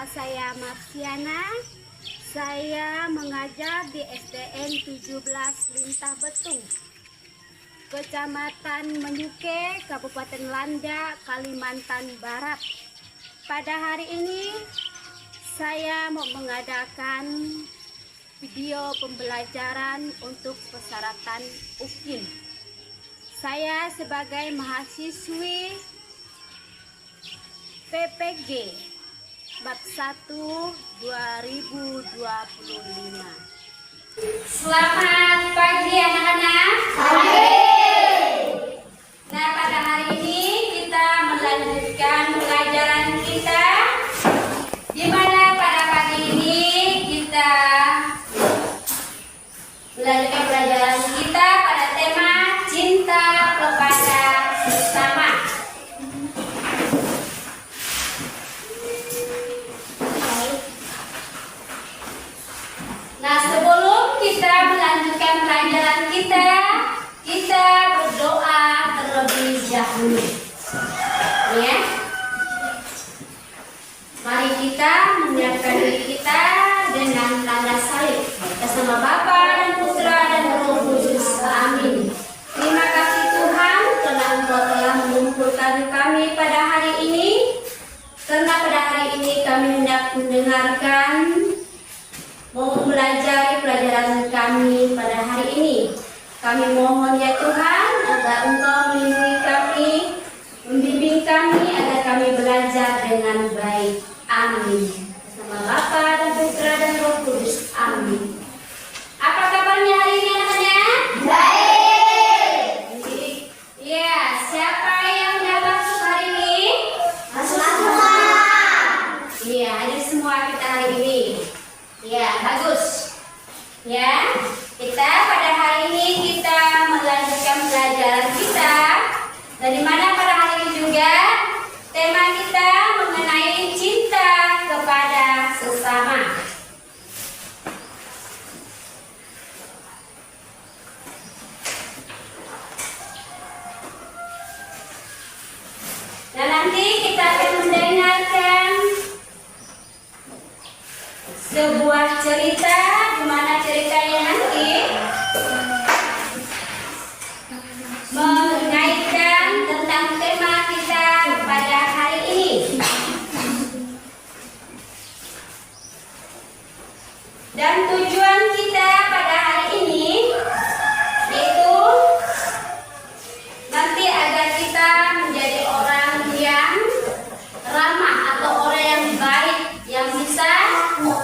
Nama saya Marsiana. Saya mengajar di SDN 17 Lintah Betung, Kecamatan Menyuke, Kabupaten Landak, Kalimantan Barat. Pada hari ini saya mau mengadakan video pembelajaran untuk persyaratan UKIM. Saya sebagai mahasiswi PPG bab 1 2025. Selamat pagi anak-anak. Nah, pada hari ini kita melanjutkan pelajaran kita, di mana pada pagi ini kita melanjutkan pelajaran kita pada tema cinta kepada sesama. Nah, sebelum kita melanjutkan pelajaran kita berdoa terlebih dahulu. Ya. Mari kita menyiapkan diri kita dengan tanda salib. Atas nama Bapa dan Putra dan Roh Kudus. Amin. Terima kasih Tuhan karena Engkau telah mengumpulkan kami pada hari ini. Karena pada hari ini kami hendak mendengarkan, mau belajar pelajaran kami pada hari ini. Kami mohon ya Tuhan agar Engkau melindungi kami, membimbing kami agar kami belajar dengan baik. Amin. Bersama Bapa dan Putra dan Roh Kudus. Amin. Apa kabarnya hari ini anak-anak? Baik. Ya, siapa yang sudah masuk hari ini? Masuk semua. Iya, ada semua kita hari ini. Ya, bagus. Ya, kita pada hari ini kita melanjutkan pelajaran kita. Dan di mana pada hari ini juga tema kita mengenai cinta kepada sesama. Dan nanti kita akan mendengarkan sebuah cerita, di mana ceritanya nanti mengaitkan tentang tema kita pada hari ini. Dan tujuan kita pada hari ini itu nanti agar kita menjadi orang yang ramah atau orang yang baik, yang bisa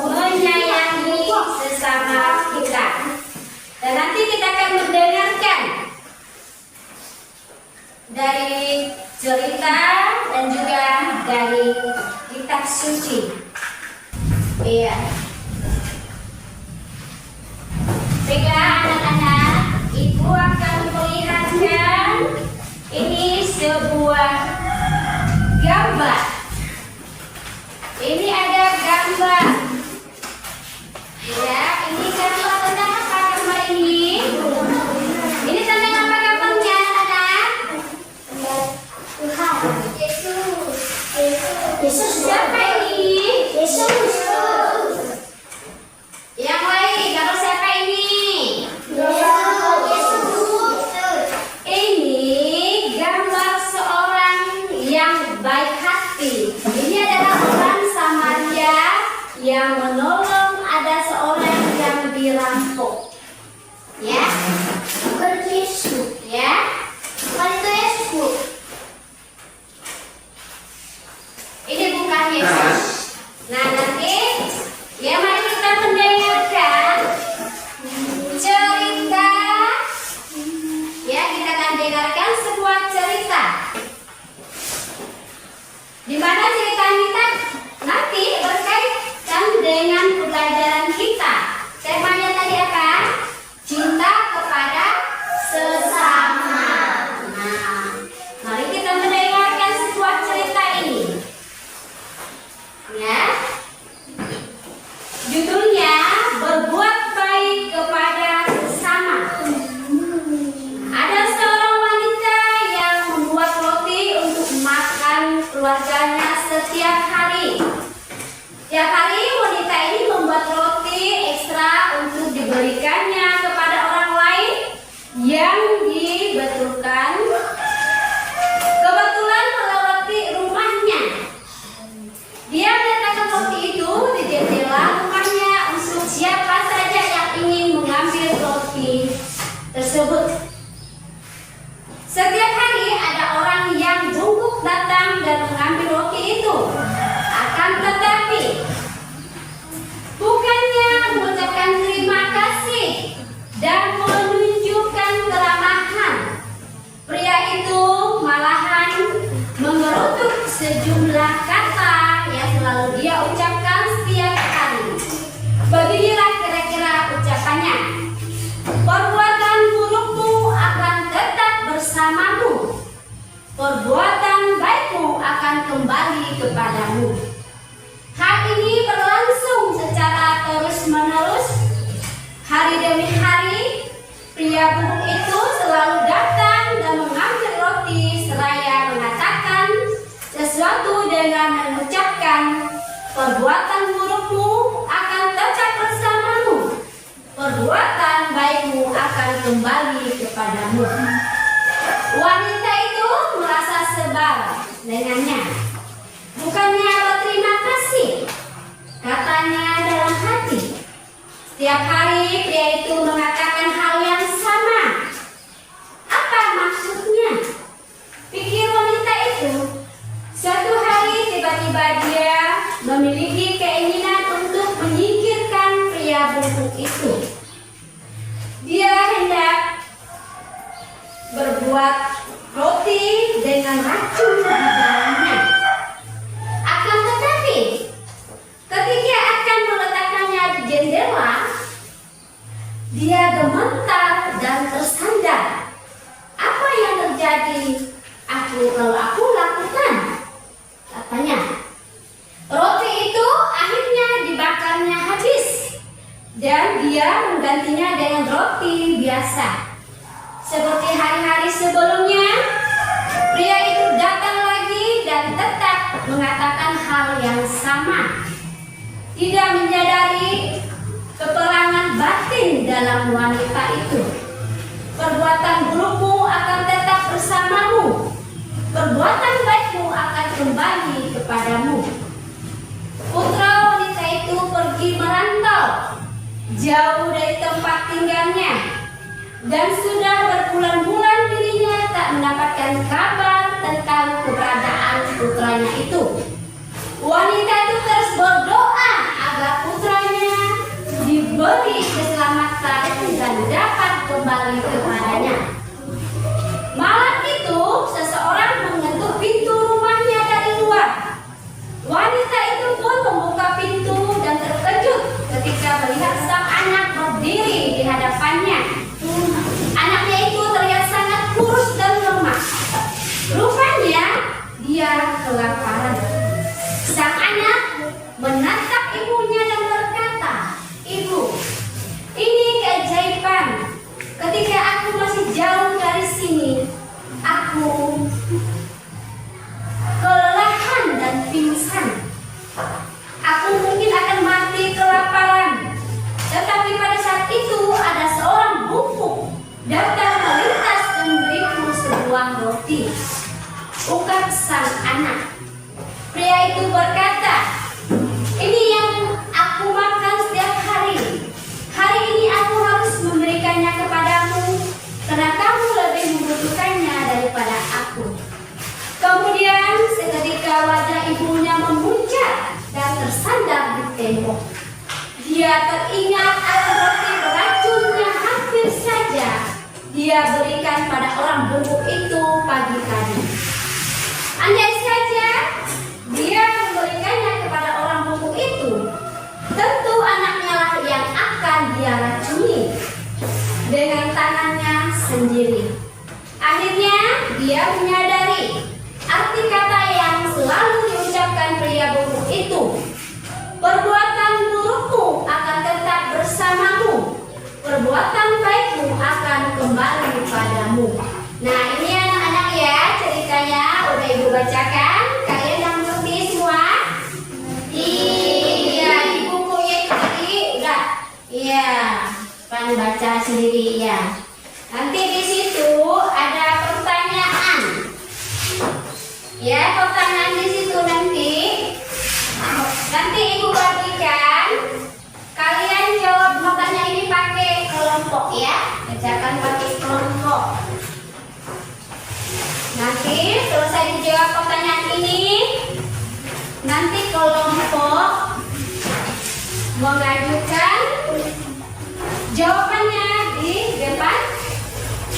menyayangi sesama kita. Dan nanti kita akan mendengarkan dari cerita dan juga dari kitab suci. Iya. Baiklah anak-anak, Ibu akan melihatkan ini sebuah gambar. Ini ada gambar. Ya, ini gambar tentang apa gambar ini? Ini tentang apa gambarnya anak-anak? Tuhan. Yesus. Yesus siapa ini? Yesus. Yang lain, gambar siapa ini? Yesus. Ini gambar seorang yang baik hati. Ini adalah orang Samaria yang menolong ada seorang yang dirampok. Ya, bukan Yesus. Ya, bukan itu Yesus. Ini bukan Yesus. Nah, nanti ya mari kita mendengarkan cerita. Ya, kita akan dengarkan sebuah cerita. Di mana cerita kita nanti berkaitan dengan pelajaran kita. Temanya tadi apa? Cinta kepada sesama. Nah, mari kita mendengarkan sebuah cerita ini. Ya. Judulnya Berbuat Baik Kepada Sesama. Ada seorang wanita yang membuat roti untuk makan keluarganya setiap hari. yang dibetulkan. Kebetulan melewati rumahnya. Dia meletakkan roti itu di jendela rumahnya untuk siapa saja yang ingin mengambil roti tersebut. Setiap hari ada orang yang jongkok datang dan mengambil roti itu. Akan tetapi bukannya mengucapkan terima kasih dan menunjukkan keramahan, pria itu malahan mengerutuk sejumlah kata yang selalu dia ucapkan setiap hari. Beginilah kira-kira ucapannya. Perbuatan burukmu akan tetap bersamamu. Perbuatan baikmu akan kembali kepadamu. Hal ini berlangsung secara terus-menerus. Hari demi hari, pria buruk itu selalu datang dan mengambil roti seraya mengatakan sesuatu dengan mengucapkan, perbuatan burukmu akan tetap bersamamu. Perbuatan baikmu akan kembali kepadamu. Wanita itu merasa sebal dengannya. Bukannya berterima kasih, katanya dalam hati. Setiap hari pria itu mengatakan hal yang sama. Apa maksudnya? Pikir wanita itu. Suatu hari tiba-tiba dia memiliki keinginan untuk menyingkirkan pria buruk itu. Dia hendak berbuat roti dengan racun di dalamnya. Akan tetapi ketika akan meletakkannya di jendela, dia gemetar dan tersandar. Apa yang terjadi? Kalau aku lakukan, katanya. Roti itu akhirnya dibakarnya habis dan dia menggantinya dengan roti biasa. Seperti hari-hari sebelumnya, pria itu datang lagi dan tetap mengatakan hal yang sama. Tidak menyadari peperangan batin dalam wanita itu. Perbuatan burukmu akan tetap bersamamu. Perbuatan baikmu akan kembali kepadamu. Putra wanita itu pergi merantau jauh dari tempat tinggalnya. Dan sudah berbulan-bulan dirinya tak mendapatkan kabar tentang keberadaan putranya itu. Wanita itu terus berdoa agar putranya diberi keselamatan dan dapat kembali kepadanya. Malam itu seseorang mengetuk pintu rumahnya dari luar. Wanita itu pun membuka pintu dan terkejut ketika melihat sang anak berdiri di hadapannya. Anaknya itu terlihat sangat kurus dan lemah. Rupanya dia kelaparan. Sang anak menatap ibunya dan berkata, "Ibu, ini keajaiban. Ketika aku masih jauh dari sini, aku kelelahan dan pingsan. Aku mungkin akan mati kelaparan. Tetapi pada saat itu ada seorang bungkuk datang melintas dan memberiku sebuah roti," ucap sang anak. Pria itu berkata, "Ini yang aku makan setiap hari. Hari ini aku harus memberikannya kepadamu karena kamu lebih membutuhkannya daripada aku." Kemudian seketika wajah ibunya memucat dan tersandar di tembok. Dia teringat akan roti beracun yang hampir saja dia berikan pada orang bungkuk itu pagi tadi. Andai saja dia memberikannya kepada orang bungkuk itu, tentu anaknya lah yang akan dia racuni dengan tangannya sendiri. Akhirnya dia menyadari arti kata yang selalu diucapkan pria bungkuk itu. Perbuatan burukmu akan tetap bersamamu. Perbuatan baikmu akan kembali padamu. Nah, ini anak-anak ya, ceritanya udah Ibu bacakan. Kalian yang ngerti semua? Iya, di bukunya itu tadi udah. Iya, Pan baca sendiri ya. Nanti Nanti di situ ada pertanyaan. Ya, pertanyaan di situ nanti. Nanti Ibu bagikan. Kalian jawab pertanyaan ini pakai kelompok ya. Kerjakan pakai kelompok. Nanti selesai dijawab pertanyaan ini, nanti kelompok mengajukan jawabannya di depan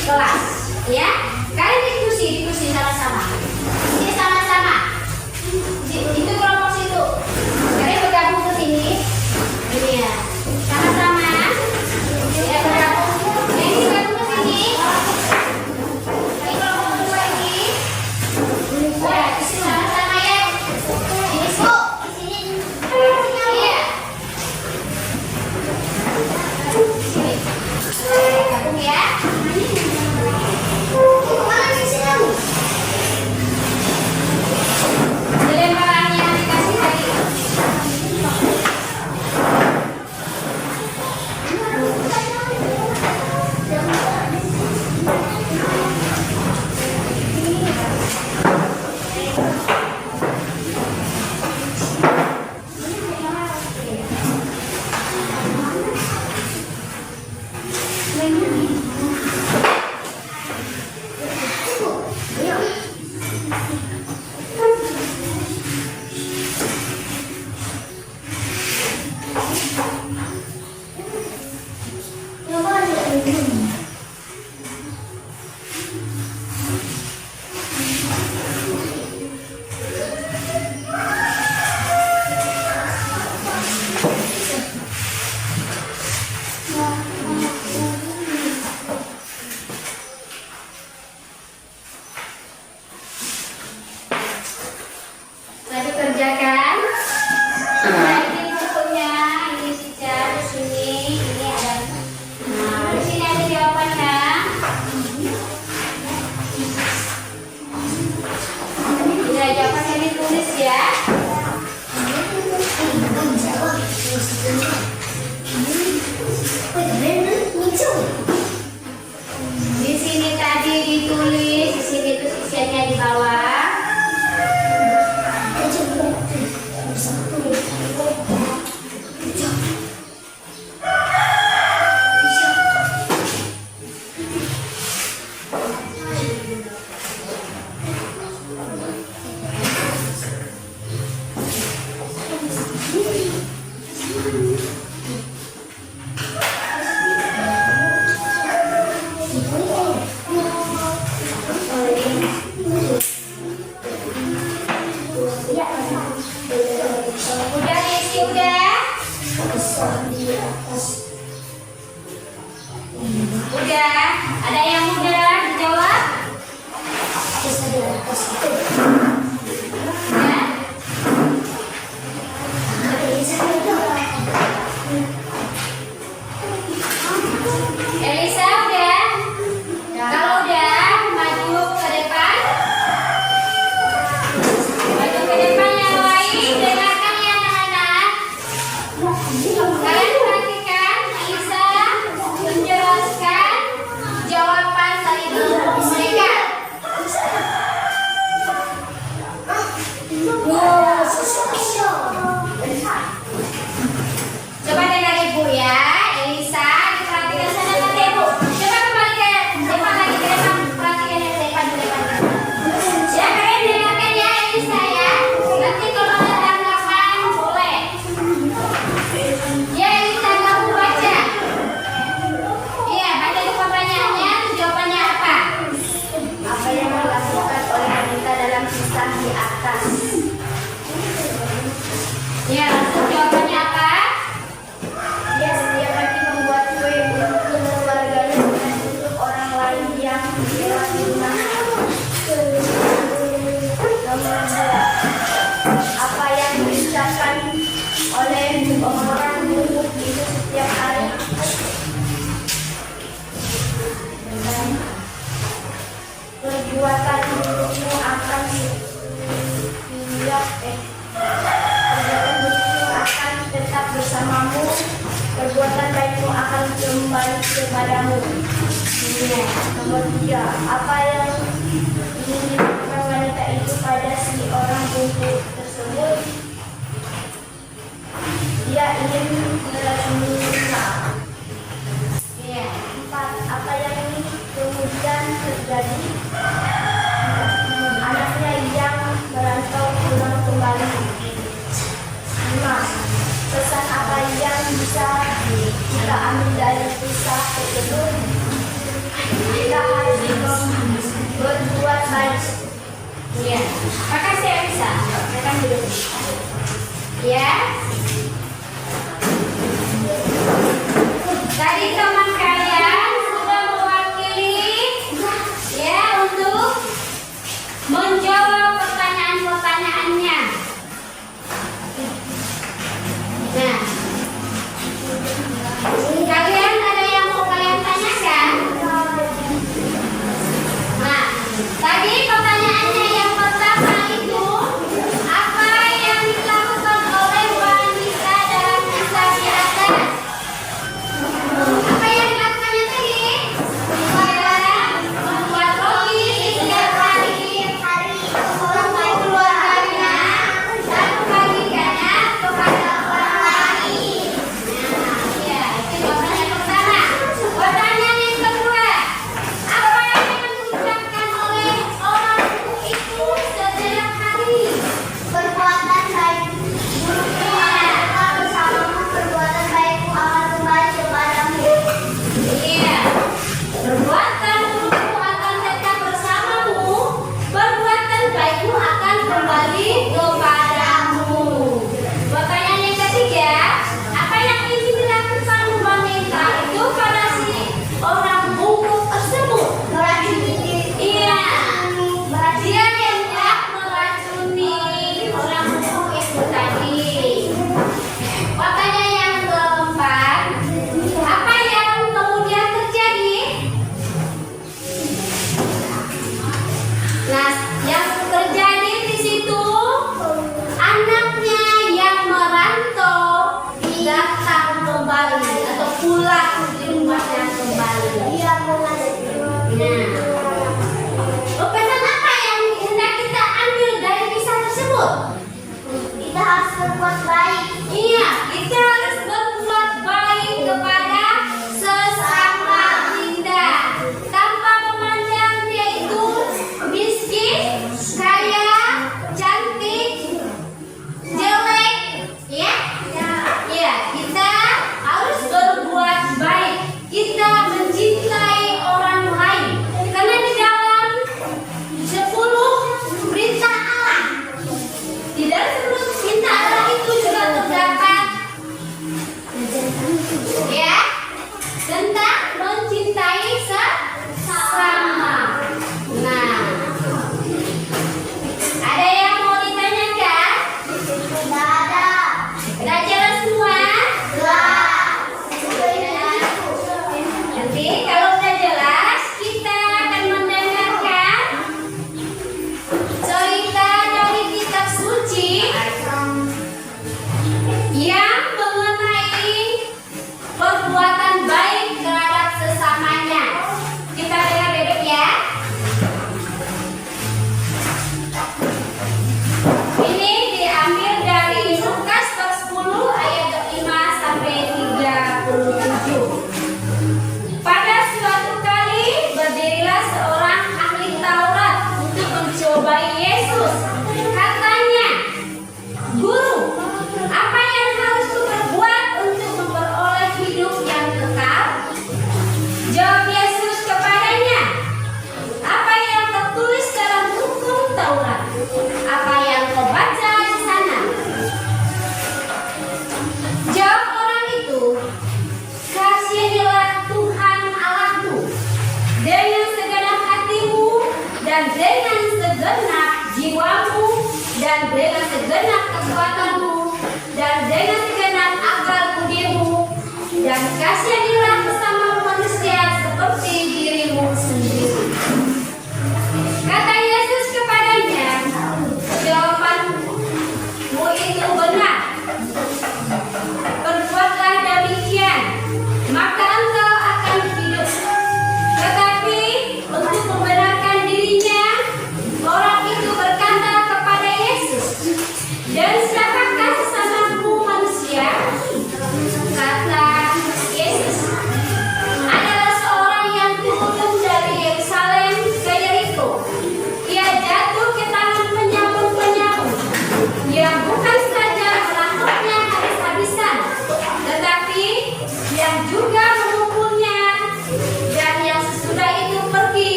kelas, ya. Kalian diskusi sama-sama. Ini sama-sama. Itu kelompok situ. Kalian bergabung ke sini. Ini ya. Sama-sama. Ya bergabung. Ini bergabung ke sini. Ini kelompok kedua ini. Ya, di sini sama-sama ya. Ini Bu. Di sini. Iya. Sini. Gabung ya. Lembaran yang dikasih tadi. Tadi kerjakan. Ini bukunya, ini secara di sini, ini ada. Nah, di sini ada jawabannya. Ini ada jawabannya ditulis ya. Di sini tadi ditulis, di sini tuh sisinya di bawah. Udah isi udah? Udah? Ada yang udah dijawab? Udah? Elisa udah? Kalau udah, maju ke depan. Maju ke depan yang lain. Dengarkan ya anak-anak. Kalian perhatikan, Elisa menjelaskan jawaban dari kelompok mereka. Coba dengar Ibu ya, Elisa diperhatikan sana nanti Ibu. Coba kembali ke depan lagi ke depan, perhatikan yang depan. Ya kalian dengarkan ya Elisa ya. Nanti kalau ada tanggapan boleh. Ya Elisa kamu baca. Iya baca itu pertanyaannya, jawabannya apa? Apa yang dilakukan oleh wanita dalam kisah di atas? Ya langsung jawabannya apa? Dia setiap pagi membuat kue untuk keluarganya dan untuk orang lain yang lewat di rumah. Nomor 2. Apa yang diucapkan oleh orang buruk itu setiap hari? Perbuatan burukmu akan tetap bersamamu, perbuatan baikmu akan kembali kepadamu. Ya. Nomor 3. Apa yang ingin dilakukan wanita itu pada si orang bungkuk tersebut? Dia ingin meracuninya. Ya. 4. Apa yang kemudian terjadi? Anaknya yang merantau pulang kembali. 5. Pesan apa yang bisa kita ambil dari kisah tersebut? Kita harus berbuat baik. Ya. Makasih Elisa. Silakan duduk. Ya. Tadi teman kalian sudah mewakili ya untuk menjawab pertanyaan-pertanyaannya. Nah, kalian ada yang mau kalian tanyakan? Nah, tadi pertanyaannya yang pertama itu apa yang dilakukan oleh wanita dalam kisah di atas? Apa yang dilakukannya tadi? Membuat roti setiap hari untuk keluarganya dan membagikannya kepada orang lain. Nah, ya, itu pertanyaan pertama. Pertanyaan yang kedua, apa yang diucapkan oleh orang itu setiap hari? Perbuatan baik. Guruku mengatakan bersamamu, perbuatan baikmu akan kembali kepadamu. Iya. Perbuatan burukmu akan tetap bersamamu, perbuatan baikmu akan kembali kepadamu. Pertanyaan yang ketiga, apa yang ingin dilakukan wanita itu pada si orang bungkuk tersebut? Meracuni diri. Iya. Dia hendak meracuni orang bungkuk itu tadi. Pertanyaan yang keempat, apa yang kemudian terjadi? Nah, yang terjadi di situ anaknya yang merantau datang kembali atau pulang di rumahnya kembali. Dia mengajak. Nah, pesan apa yang hendak kita ambil dari kisah tersebut? Kita harus berbuat baik. Iya, kita harus berbuat baik kepada sesama kita tanpa memandang dia itu miskin, kaya, cantik, jelek, ya? Ya, kita harus berbuat baik. Kita mencintai orang lain karena di dalam 10 perintah Allah, di dalam 10 perintah Allah itu juga terdapat ya tentang mencintai sesama. Nah, ada yang mau ditanyakan? Tidak ada. Sudah jelas semua? Nanti kalau sudah jelas, kita akan mendengarkan cerita dari kitab suci yang mengenai perbuatan baik terhadap sesamanya. Kita dengar bebek ya. Ini diambil dari Lukas bab 10 ayat 5 sampai 37. Pada suatu kali berdirilah seorang ahli Taurat untuk mencobai Yesus. Katanya, "Guru, apa yang harus kuperbuat untuk memperoleh hidup yang kekal?" Jawab Yesus kepadanya, "Apa yang tertulis dalam hukum Taurat? Apa yang kau baca di sana?" Jawab orang itu, "Kasihilah Tuhan Allahmu dengan segenap hatimu dan dengan segenap jiwamu dan dengan segenap kekuatanmu dan dengan segenap akal budimu, dan kasihilah sesama manusia seperti dirimu sendiri." Kata Yesus kepadanya, "Jawabanmu itu benar. Perbuatlah demikian, maka engkau akan hidup. Tetapi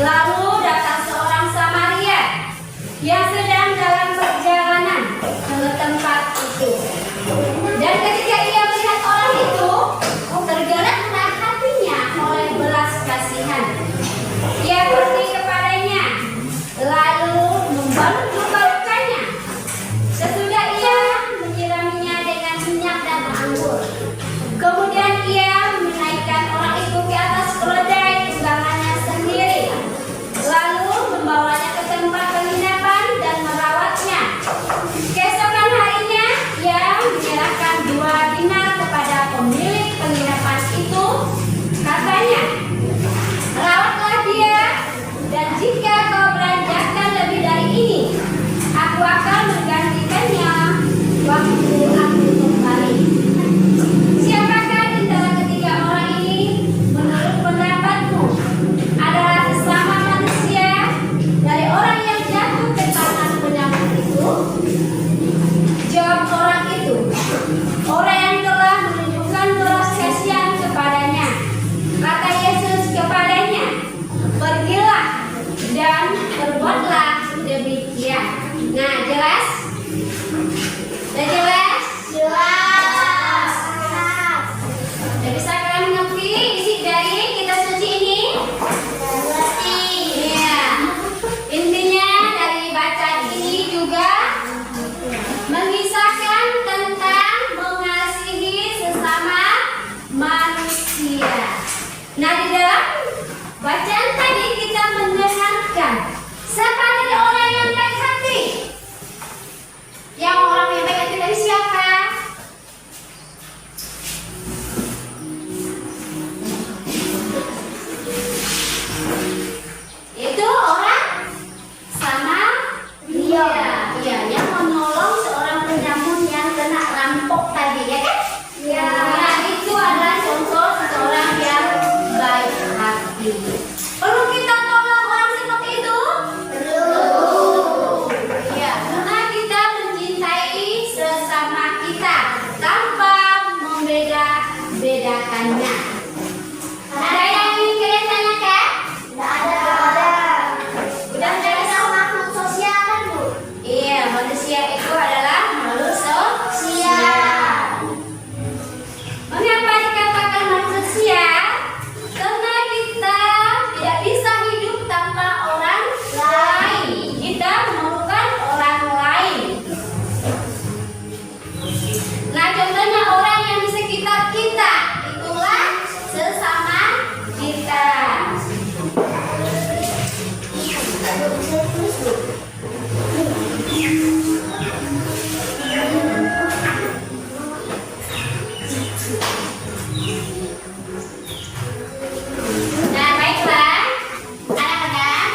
Lalu datang seorang Samaria yang sedang dalam perjalanan ke tempat itu. Dan ketika ia melihat orang itu, tergeraklah hatinya oleh belas kasihan. Ia pergi kepadanya, lalu membalut-balutkannya. Sesudah ia menyiraminya dengan minyak dan anggur. Kemudian ia menaikkan orang itu ke atas keledai tunggangannya sendiri, lalu membawanya ke tempat penginapan dan merawatnya. Keesokan harinya ia menyerahkan 2 dinar kepada pemilik penginapan itu. Katanya, rawatlah dia, dan jika kau belanjakan lebih dari ini, aku akan menggantikannya waktu aku kembali. Siapakah di antara ketiga orang ini menurut pendapatmu adalah sesama manusia dari orang yang jatuh ke tangan penyamun itu? Jawab orang itu, orang yang telah menunjukkan belas kasihan kepadanya. Kata Yesus kepadanya, pergilah dan berbuatlah demikian. Nah, jelas? Sudah jelas? Jelas. Sudah bisa kalian mengerti isi dari kitab suci ini? Mengerti. Iya. Intinya dari bacaan ini juga mengisahkan tentang mengasihi sesama manusia. Nah, di dalam bacaan tadi kita mendengarkan siapa dari orang yang baik hati. Yang orang yang baik hati dari siapa? Itu orang Samaria. Iya, yang menolong seorang penyamun yang kena rampok tadi, ya kan? Ya. Nah, itu adalah contoh seorang yang baik hati. Perlu kita tolong orang seperti itu? Perlu. Ya, karena kita mencintai sesama kita tanpa membeda-bedakannya. Ada yang ingin kalian tanyakan? Tidak ada. Udah menjadi Kita makhluk sosial kan, Bu? Iya, manusia itu adalah makhluk sosial. Mengapa dikatakan makhluk sosial? Karena kita tidak bisa hidup tanpa orang lain. Kita memerlukan orang lain. Nah, contohnya orang yang di sekitar kita, itulah sesama kita. Nah, baiklah, anak-anak,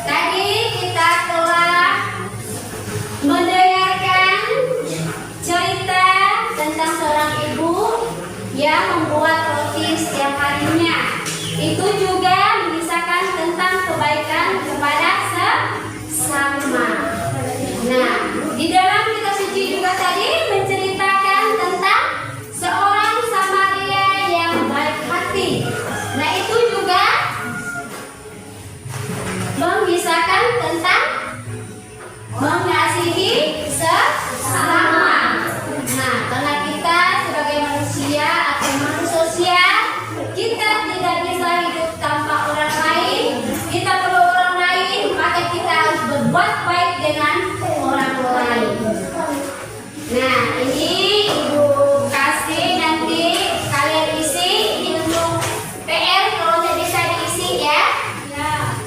tadi kita telah mendengarkan cerita tentang seorang ibu yang membuat roti setiap harinya. Itu juga mengisahkan tentang kebaikan kepada sesama. Nah, di dalam kitab suci juga tadi menceritakan tentang seorang Samaria yang baik hati. Nah, itu juga mengisahkan tentang mengasihi sesama. Nah, karena kita sebagai manusia atau makhluk sosial, kita tidak bisa hidup tanpa orang lain. Kita perlu orang lain, maka kita harus berbuat baik dengan orang lain. Nah, ini Ibu kasih nanti kalian isi. Ini untuk PR kalau tidak bisa diisi ya. Ya.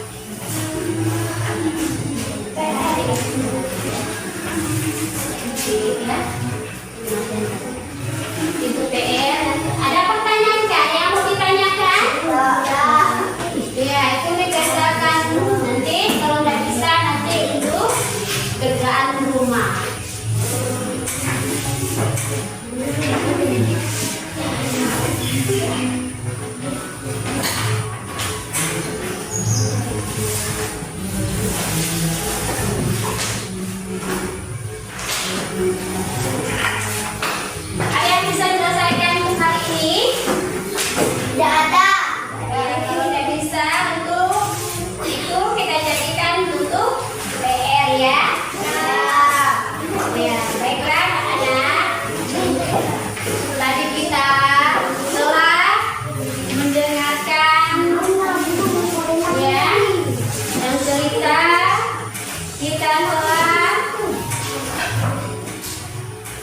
Itu PR. Ada pertanyaan nggak yang mau ditanyakan? Ya, itu dikerjakan nanti. Kalau nggak bisa nanti itu kerjaan rumah. Ada yang bisa diselesaikan hari ini? Tidak ada. Kalau tidak bisa untuk itu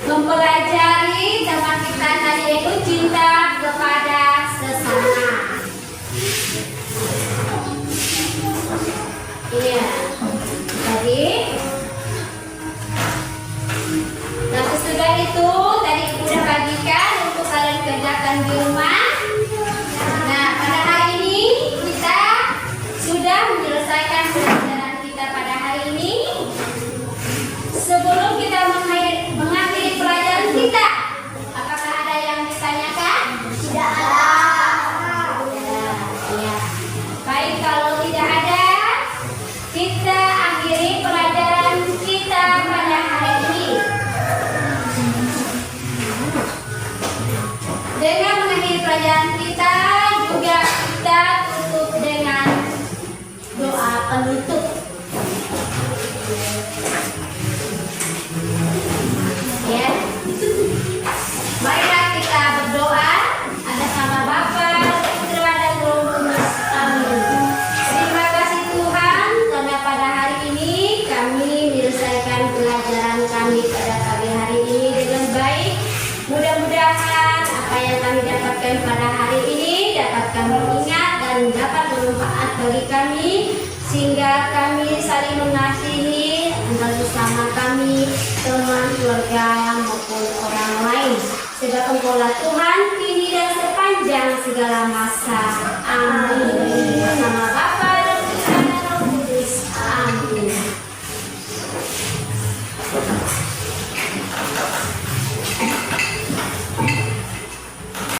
mempelajari tema kita tadi yaitu cinta kepada sesama. Iya, tadi. Nah, sesudah itu tadi Ibu udah bagikan untuk kalian kerjakan di rumah. Nah, pada hari ini kita sudah menyelesaikan pelajaran kita pada hari ini. Sebelum kita mengakhiri pelajaran kita, apakah ada yang ditanyakan? Tidak ada. Ya. Baik, kalau tidak ada, kita akhiri pelajaran kita pada hari ini. Dengan mengakhiri pelajaran kita, juga kita tutup dengan doa penutup. Ya. Marilah kita berdoa atas nama Bapa, Putra dan Roh Kudus. Amin. Terima kasih Tuhan karena pada hari ini kami menyelesaikan pelajaran kami pada pagi hari ini dengan baik. Mudah-mudahan apa yang kami dapatkan pada hari ini dapat kami ingat dan dapat bermanfaat bagi kami, sehingga kami saling mengasihi antar sesama kami, teman, keluarga maupun orang lain. Sebab Engkaulah Tuhan kini dan sepanjang segala masa. Amin.